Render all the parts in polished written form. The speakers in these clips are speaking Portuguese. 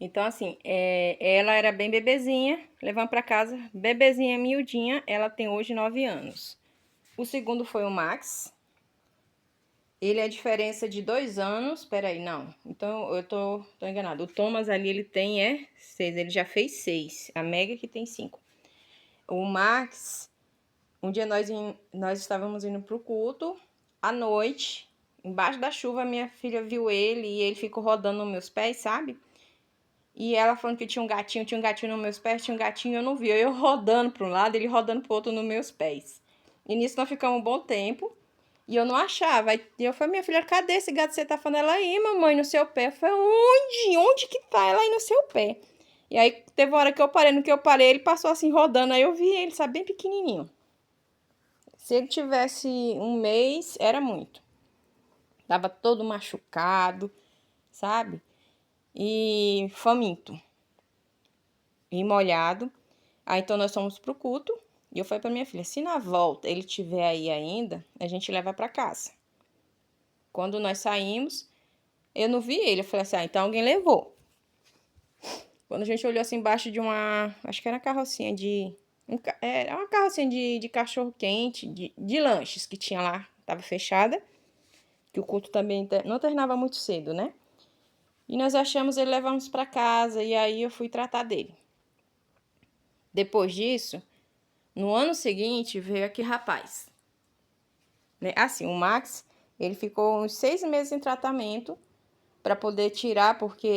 Então, assim, ela era bem bebezinha, levamos pra casa, bebezinha miudinha, ela tem hoje 9 anos. O segundo foi o Max. Ele é a diferença de 2 anos. Peraí, não. Então eu tô enganado. O Thomas ali, ele tem 6. Ele já fez 6. A Mega que tem 5. O Max, um dia nós estávamos indo pro culto. À noite, embaixo da chuva, minha filha viu ele e ele ficou rodando nos meus pés, sabe? E ela falando que tinha um gatinho nos meus pés, tinha um gatinho, eu não vi. Eu rodando para um lado, ele rodando pro outro nos meus pés. E nisso nós ficamos um bom tempo. E eu não achava. Aí eu falei, minha filha, cadê esse gato que você tá falando? Ela aí, mamãe, no seu pé. Eu falei, onde? Onde que tá? Ela aí no seu pé. E aí teve uma hora que eu parei, no que eu parei, ele passou assim rodando. Aí eu vi ele, sabe, bem pequenininho. Se ele tivesse um mês, era muito. Tava todo machucado, sabe? E faminto. E molhado. Aí então nós fomos pro culto. E eu falei pra minha filha, se na volta ele tiver aí ainda, a gente leva pra casa. Quando nós saímos, eu não vi ele. Eu falei assim, então alguém levou. Quando a gente olhou assim embaixo de uma, acho que era uma carrocinha era uma carrocinha de cachorro-quente, de lanches que tinha lá. Tava fechada. Que o culto também não terminava muito cedo, né? E nós achamos ele, levamos pra casa. E aí eu fui tratar dele. Depois disso, no ano seguinte, veio aqui rapaz. Né? Assim, o Max, ele ficou uns 6 meses em tratamento para poder tirar, porque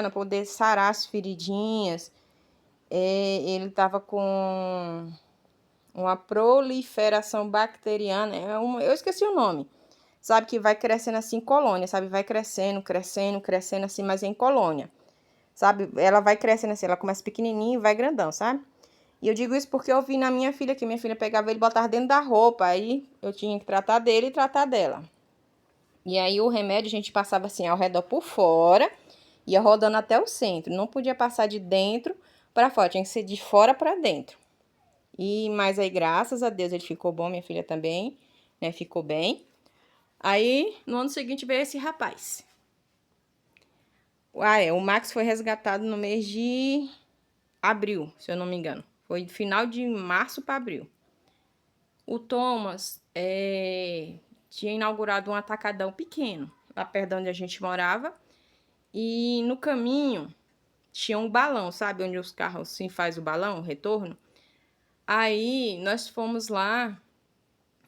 não poder sarar as feridinhas. Ele tava com uma proliferação bacteriana, eu esqueci o nome. Sabe que vai crescendo assim em colônia, sabe? Vai crescendo, crescendo, crescendo assim, mas em colônia. Sabe? Ela vai crescendo assim, ela começa pequenininha e vai grandão, sabe? E eu digo isso porque eu vi na minha filha, que minha filha pegava ele e botava dentro da roupa. Aí eu tinha que tratar dele e tratar dela. E aí o remédio a gente passava assim ao redor por fora, ia rodando até o centro. Não podia passar de dentro para fora, tinha que ser de fora para dentro. E mas aí, graças a Deus, ele ficou bom, minha filha também, né? Ficou bem. Aí, no ano seguinte veio esse rapaz. O Max foi resgatado no mês de abril, se eu não me engano. Foi final de março para abril. O Thomas tinha inaugurado um atacadão pequeno, lá perto de onde a gente morava. E no caminho tinha um balão, sabe? Onde os carros sim faz o balão, o retorno. Aí nós fomos lá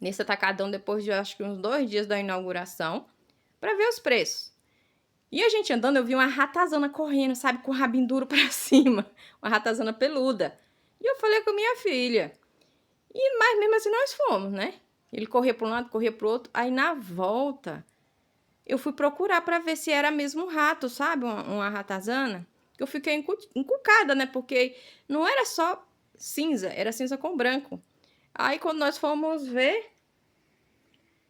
nesse atacadão depois de acho que uns 2 dias da inauguração para ver os preços. E a gente andando, eu vi uma ratazana correndo, sabe? Com o rabinho duro pra cima. Uma ratazana peluda. E eu falei com minha filha. Mas mesmo assim nós fomos, né? Ele corria para um lado, corria para o outro. Aí na volta, eu fui procurar para ver se era mesmo um rato, sabe? Uma ratazana. Eu fiquei encucada, né? Porque não era só cinza, era cinza com branco. Aí quando nós fomos ver,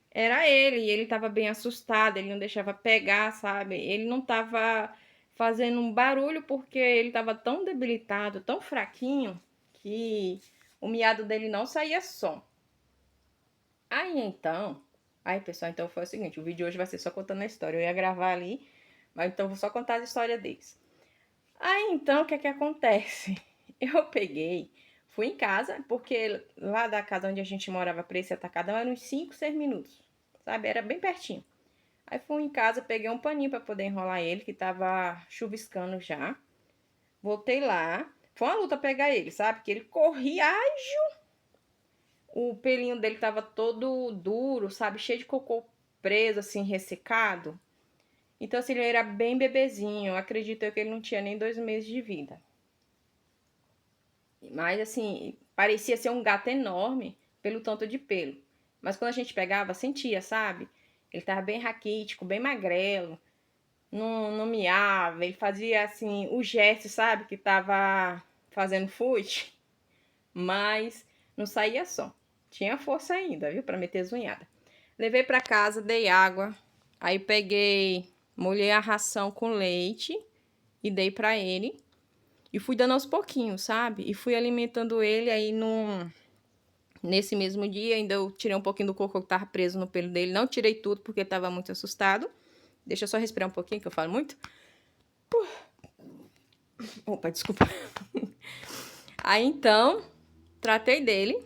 era ele. E ele tava bem assustado, ele não deixava pegar, sabe? Ele não tava fazendo um barulho porque ele tava tão debilitado, tão fraquinho, que o miado dele não saía som. Aí pessoal, então foi o seguinte, o vídeo de hoje vai ser só contando a história. Eu ia gravar ali, mas então vou só contar a história deles. Aí então, o que é que acontece? Eu peguei, fui em casa, porque lá da casa onde a gente morava pra esse atacadão eram uns 5, 6 minutos, sabe? Era bem pertinho. Aí fui em casa, peguei um paninho pra poder enrolar ele, que tava chuviscando já. Voltei lá, foi uma luta pegar ele, sabe? Porque ele corria, o pelinho dele tava todo duro, sabe? Cheio de cocô preso, assim, ressecado. Então, assim, ele era bem bebezinho. Eu acredito que ele não tinha nem 2 meses de vida. Mas, assim, parecia ser um gato enorme pelo tanto de pelo. Mas quando a gente pegava, sentia, sabe? Ele tava bem raquítico, bem magrelo. Não miava. Ele fazia, assim, o gesto, sabe? Que tava fazendo fute. Mas não saía som. Tinha força ainda, viu? Pra meter zunhada. Levei pra casa, dei água. Aí peguei, molhei a ração com leite e dei pra ele. E fui dando aos pouquinhos, sabe? E fui alimentando ele aí nesse mesmo dia. Ainda eu tirei um pouquinho do cocô que tava preso no pelo dele. Não tirei tudo porque tava muito assustado. Deixa eu só respirar um pouquinho, que eu falo muito. Opa, desculpa. Aí, então, tratei dele.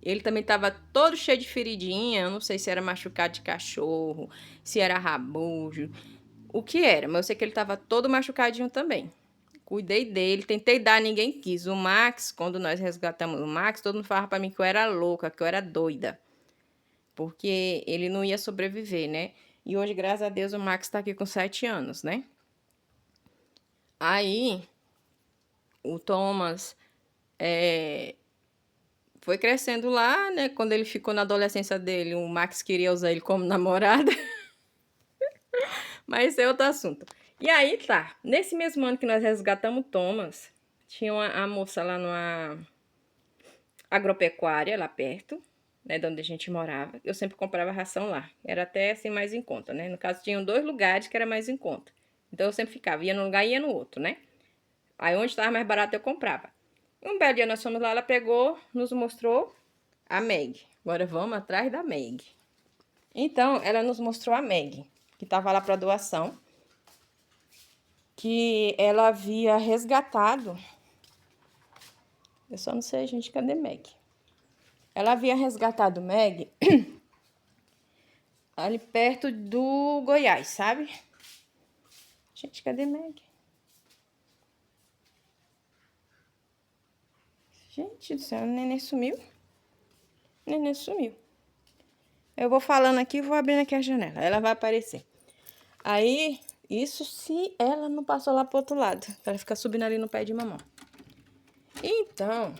Ele também tava todo cheio de feridinha. Eu não sei se era machucado de cachorro, se era rabujo, o que era. Mas eu sei que ele tava todo machucadinho também. Cuidei dele, tentei dar, ninguém quis. O Max, quando nós resgatamos o Max, todo mundo falava pra mim que eu era louca, que eu era doida. Porque ele não ia sobreviver, né? E hoje, graças a Deus, o Max tá aqui com 7 anos, né? Aí, o Thomas foi crescendo lá, né? Quando ele ficou na adolescência dele, o Max queria usar ele como namorada. Mas esse é outro assunto. E aí, tá. Nesse mesmo ano que nós resgatamos o Thomas, tinha a moça lá numa agropecuária, lá perto, né? De onde a gente morava. Eu sempre comprava ração lá. Era até assim mais em conta, né? No caso, tinham 2 lugares que era mais em conta. Então eu sempre ficava, ia num lugar e ia no outro, né? Aí onde estava mais barato eu comprava. Um belo dia nós fomos lá, ela pegou, nos mostrou a Meg. Agora vamos atrás da Meg. Então, ela nos mostrou a Meg, que estava lá para doação, que ela havia resgatado. Eu só não sei, gente, cadê Meg? Ela havia resgatado Meg ali perto do Goiás, sabe? Gente, cadê Meg? Gente do céu, o neném sumiu. O neném sumiu. Eu vou falando aqui e vou abrindo aqui a janela. Ela vai aparecer. Aí, isso se ela não passou lá pro outro lado. Ela fica subindo ali no pé de mamão. Então,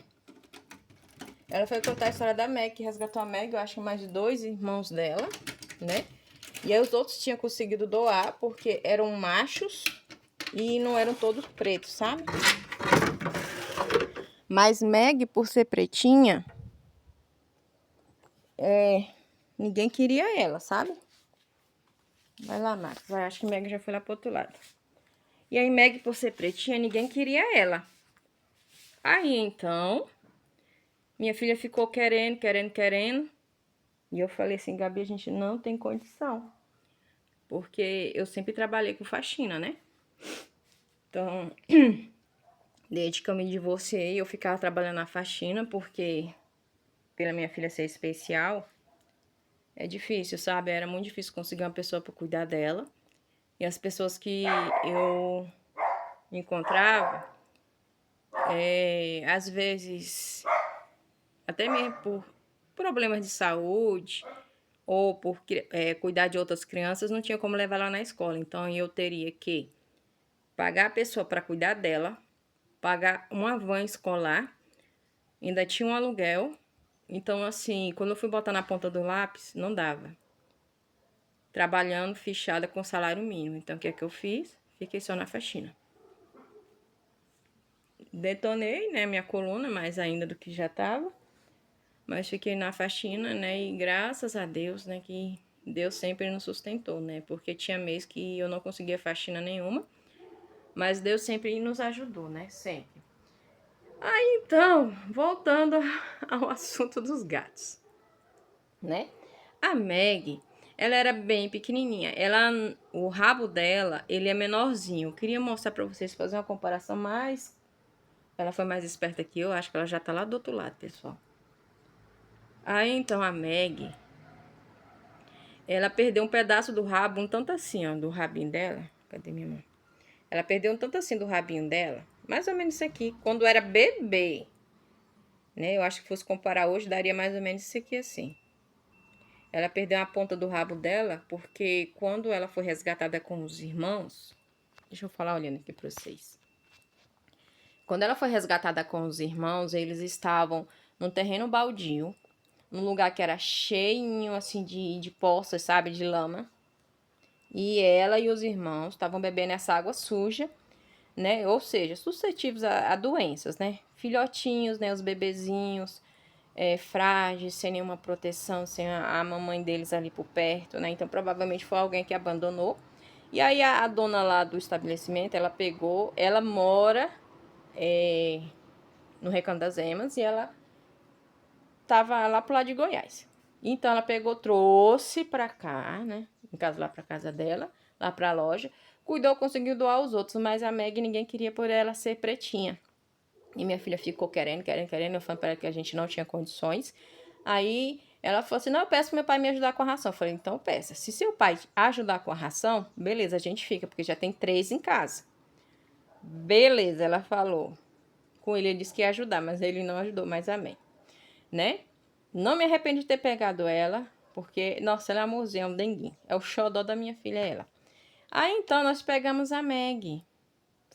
ela foi contar a história da Meg, que resgatou a Meg, eu acho mais de 2 irmãos dela, né? E aí os outros tinham conseguido doar, porque eram machos e não eram todos pretos, sabe? Mas Meg, por ser pretinha, ninguém queria ela, sabe? Vai lá, Marcos. Vai, acho que Meg já foi lá pro outro lado. E aí Meg, por ser pretinha, ninguém queria ela. Aí, então, minha filha ficou querendo. E eu falei assim, Gabi, a gente não tem condição. Porque eu sempre trabalhei com faxina, né? Então, desde que eu me divorciei, eu ficava trabalhando na faxina, porque pela minha filha ser especial, é difícil, sabe? Era muito difícil conseguir uma pessoa para cuidar dela. E as pessoas que eu encontrava, às vezes, até mesmo por problemas de saúde, ou por cuidar de outras crianças, não tinha como levar ela na escola. Então, eu teria que pagar a pessoa para cuidar dela, pagar uma van escolar, ainda tinha um aluguel. Então, assim, quando eu fui botar na ponta do lápis, não dava. Trabalhando fichada com salário mínimo. Então, o que é que eu fiz? Fiquei só na faxina. Detonei, né, minha coluna, mais ainda do que já estava. Mas fiquei na faxina, né, e graças a Deus, né, que Deus sempre nos sustentou, né, porque tinha mês que eu não conseguia faxina nenhuma, mas Deus sempre nos ajudou, né, sempre. Aí, então, voltando ao assunto dos gatos, né, a Meg, ela era bem pequenininha, o rabo dela, ele é menorzinho. Eu queria mostrar pra vocês, fazer uma comparação, mas ela foi mais esperta que eu, acho que ela já tá lá do outro lado, pessoal. Aí, então, a Meg, ela perdeu um pedaço do rabo, um tanto assim, ó, do rabinho dela. Cadê minha mão? Ela perdeu um tanto assim do rabinho dela, mais ou menos isso aqui, quando era bebê, né? Eu acho que fosse comparar hoje, daria mais ou menos isso aqui assim. Ela perdeu a ponta do rabo dela, porque quando ela foi resgatada com os irmãos... Deixa eu falar olhando aqui pra vocês. Quando ela foi resgatada com os irmãos, eles estavam num terreno baldio, num lugar que era cheinho, assim, de poças, sabe? De lama. E ela e os irmãos estavam bebendo essa água suja, né? Ou seja, suscetíveis a doenças, né? Filhotinhos, né? Os bebezinhos, frágeis, sem nenhuma proteção, sem a mamãe deles ali por perto, né? Então, provavelmente foi alguém que abandonou. E aí, a dona lá do estabelecimento, ela mora no Recanto das Emas e ela tava lá pro lado de Goiás. Então, ela pegou, trouxe pra cá, né? No caso, lá pra casa dela, lá pra loja, Cuidou, conseguiu doar aos outros, mas a Meg ninguém queria por ela ser pretinha. E minha filha ficou querendo. Eu falei para ela que a gente não tinha condições. Aí ela falou assim: não, eu peço pro meu pai me ajudar com a ração. Eu falei: então peça. Se seu pai ajudar com a ração, beleza, a gente fica, porque já tem 3 em casa. Beleza, ela falou. Com ele disse que ia ajudar, mas ele não ajudou, mas amém. Né? Não me arrependo de ter pegado ela, porque, nossa, ela é amorzinha, é um denguinho. É o xodó da minha filha, ela. Aí então nós pegamos a Meg,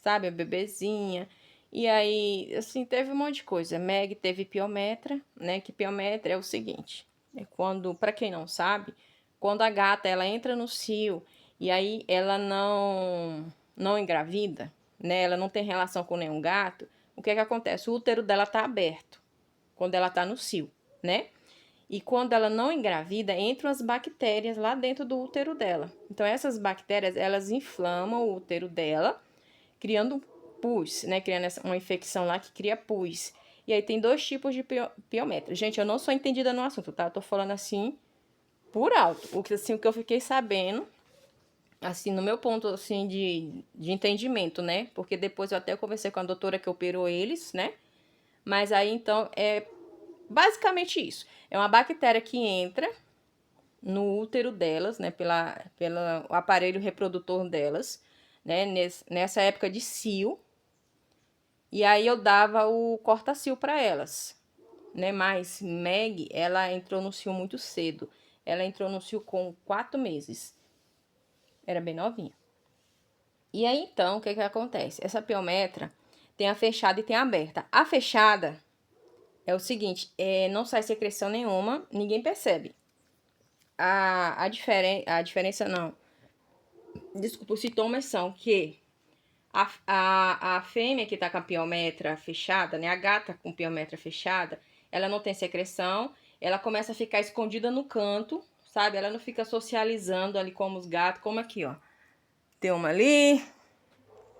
sabe, a bebezinha. E aí, assim, teve um monte de coisa. Meg teve piometra, né? Que piometra é o seguinte: é quando, para quem não sabe, quando a gata ela entra no cio e aí ela não engravida, né? Ela não tem relação com nenhum gato. O que é que acontece? O útero dela tá aberto quando ela tá no cio, né? E quando ela não engravida, entram as bactérias lá dentro do útero dela. Então essas bactérias, elas inflamam o útero dela, criando pus, né? Criando uma infecção lá que cria pus. E aí tem 2 tipos de piometra. Gente, eu não sou entendida no assunto, tá? Eu tô falando assim por alto. O que o que eu fiquei sabendo, assim, no meu ponto assim de entendimento, né? Porque depois eu até conversei com a doutora que operou eles, né? Mas aí então é basicamente isso. É uma bactéria que entra no útero delas, né? Pela o aparelho reprodutor delas, né? Nessa época de cio. E aí eu dava o corta-cio para elas, né? Mas Meg, ela entrou no cio muito cedo. Ela entrou no cio com 4 meses. Era bem novinha. E aí então, o que que acontece? Essa piometra tem a fechada e tem a aberta. A fechada é o seguinte, não sai secreção nenhuma, ninguém percebe. A diferença não. Desculpa, os sintomas são que a fêmea que tá com a piometra fechada, né? A gata com piometra fechada, ela não tem secreção, ela começa a ficar escondida no canto, sabe? Ela não fica socializando ali como os gatos, como aqui, ó. Tem uma ali,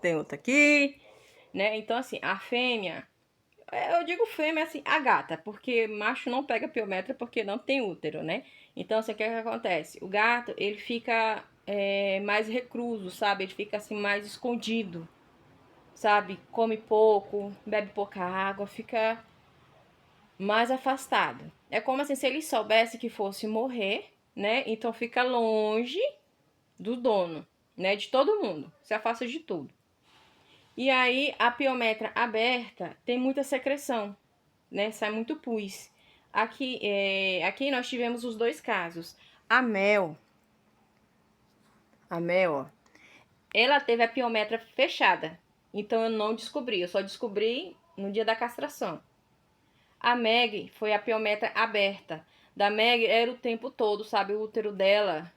tem outra aqui, né? Então, assim, a fêmea, eu digo fêmea, assim, a gata, porque macho não pega piometra porque não tem útero, né? Então, assim, o que acontece? O gato, ele fica mais recluso, sabe? Ele fica, assim, mais escondido, sabe? Come pouco, bebe pouca água, fica mais afastado. É como assim, se ele soubesse que fosse morrer, né? Então fica longe do dono, né? De todo mundo, se afasta de tudo. E aí a piometra aberta tem muita secreção, né? Sai muito pus. Aqui nós tivemos os 2 casos. A Mel, ó, ela teve a piometra fechada. Então eu não descobri, eu só descobri no dia da castração. A Meg foi a piometra aberta. Da Meg era o tempo todo, sabe? O útero dela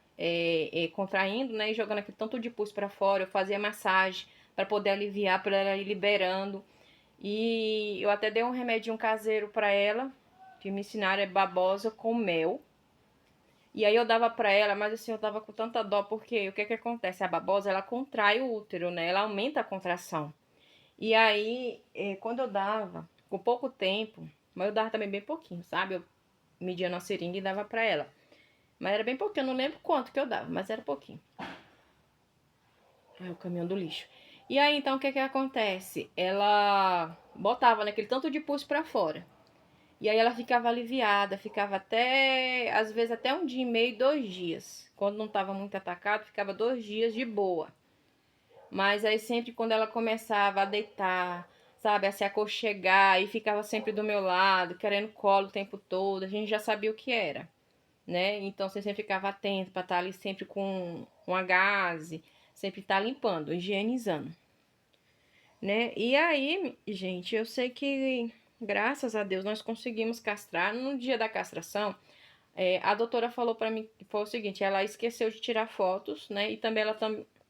contraindo, né? E jogando aquele tanto de pus para fora. Eu fazia massagem para poder aliviar, para ela ir liberando. E eu até dei um remedinho caseiro para ela, que me ensinaram, é babosa com mel. E aí eu dava pra ela, mas assim, eu tava com tanta dó, porque o que que acontece? A babosa, ela contrai o útero, né? Ela aumenta a contração. E aí, quando eu dava, com pouco tempo, mas eu dava também bem pouquinho, sabe? Eu media na seringa e dava pra ela. Mas era bem pouquinho, eu não lembro quanto que eu dava, mas era pouquinho. É o caminhão do lixo. E aí, então, o que que acontece? Ela botava naquele tanto de pus pra fora. E aí ela ficava aliviada, ficava até, às vezes até 1 dia e meio, 2 dias. Quando não estava muito atacado, ficava 2 dias de boa. Mas aí sempre quando ela começava a deitar, sabe, a se aconchegar e ficava sempre do meu lado, querendo colo o tempo todo, a gente já sabia o que era, né? Então você sempre ficava atento para estar ali sempre com a gaze, sempre estar limpando, higienizando, né? E aí, gente, eu sei que graças a Deus nós conseguimos castrar. No dia da castração, a doutora falou para mim que foi o seguinte: ela esqueceu de tirar fotos, né? E também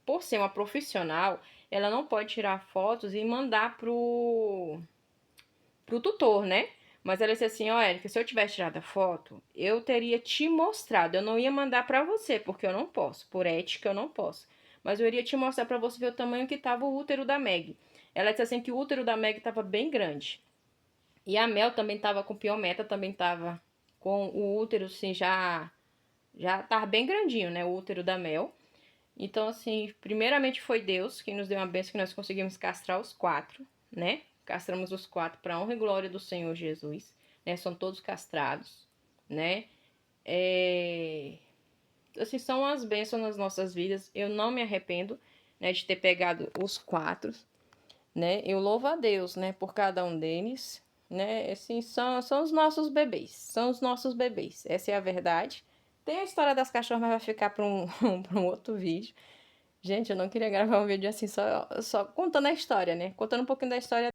por ser uma profissional, ela não pode tirar fotos e mandar pro tutor, né? Mas ela disse assim: ó, Érica, se eu tivesse tirado a foto, eu teria te mostrado. Eu não ia mandar para você, porque eu não posso, por ética eu não posso. Mas eu iria te mostrar para você ver o tamanho que tava o útero da Meg. Ela disse assim que o útero da Meg tava bem grande. E a Mel também tava com piometra, também tava com o útero assim já tava bem grandinho, né, o útero da Mel. Então, assim, primeiramente foi Deus que nos deu uma bênção que nós conseguimos castrar os 4, né? Castramos os 4 para honra e glória do Senhor Jesus, né? São todos castrados, né? Assim, são as bênçãos nas nossas vidas. Eu não me arrependo, né, de ter pegado os 4, né? Eu louvo a Deus, né, por cada um deles, né? Assim, são os nossos bebês, são os nossos bebês. Essa é a verdade. Tem a história das cachorras, mas vai ficar para para um outro vídeo. Gente, eu não queria gravar um vídeo assim, só contando a história, né? Contando um pouquinho da história